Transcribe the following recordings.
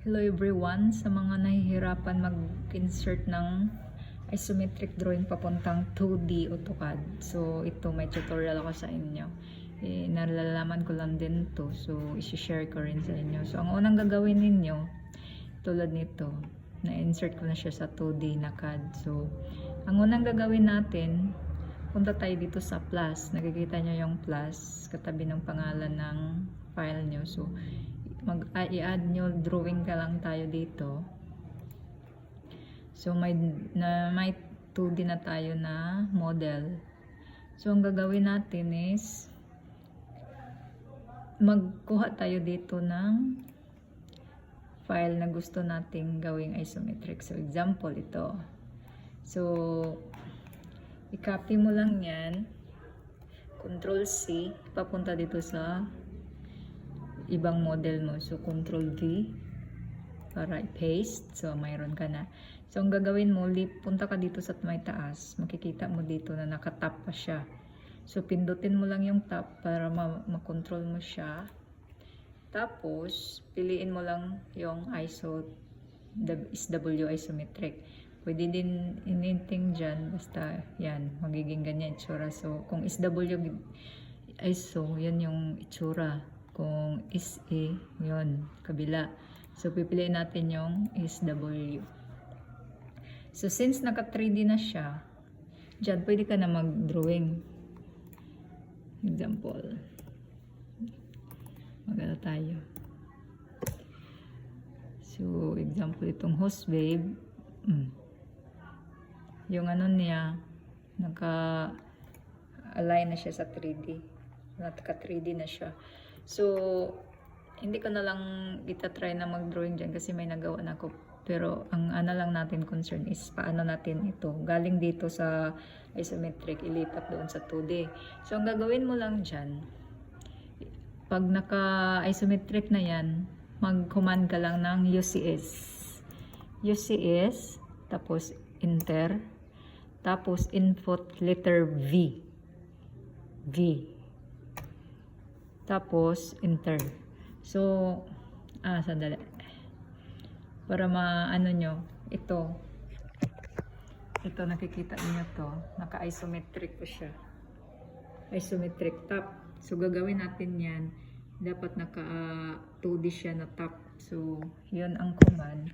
Hello everyone, sa mga nahihirapan mag-insert ng isometric drawing papuntang 2D AutoCAD. So ito, may tutorial ako sa inyo. Nalalaman ko lang din to, so isi-share ko rin sa inyo. So ang unang gagawin ninyo, tulad nito, na-insert ko na siya sa 2D na CAD. So ang unang gagawin natin, punta tayo dito sa plus. Nakikita nyo yung plus, katabi ng pangalan ng file nyo. So i-add nyo, drawing ka lang tayo dito. So may 2D na tayo na model. So ang gagawin natin is magkuha tayo dito ng file na gusto nating gawing isometric. So example ito. So i-copy mo lang yan, Control C, papunta dito sa ibang model mo. So Control V para i-paste. So mayroon ka na. So ang gagawin mo, punta ka dito sa may taas. Makikita mo dito na nakatap pa siya. So pindutin mo lang yung tap para ma-control mo siya. Tapos piliin mo lang yung SW isometric. Pwede din anything dyan, basta yan, magiging ganyan itsura. So kung SW ISO, yan yung itsura. Kung SE, yun, kabila. So pipiliin natin yung SW. So since naka 3D na siya, dyan pwede ka na mag-drawing. Example, maganda tayo. So example, itong host babe, yung ano niya, naka-align na siya sa 3D. Naka 3D na siya. So, hindi ko na lang itatry na mag-drawing dyan kasi may nagawa na ako. Pero, ang ano lang natin concern is paano natin ito. Galing dito sa isometric, ilipat doon sa 2D. So, ang gagawin mo lang dyan, pag naka-isometric na yan, mag-command ka lang ng UCS. UCS, tapos enter, tapos input letter V. Tapos enter. So sandali. Para maano nyo, ito nakikita niyo to, naka-isometric po siya. Isometric top. So gagawin natin 'yan. Dapat naka 2D siya na top. So 'yun ang command.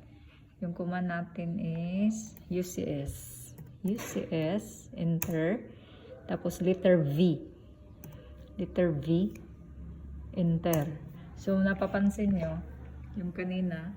Yung command natin is UCS, enter, tapos letter V, enter. So napapansin nyo yung kanina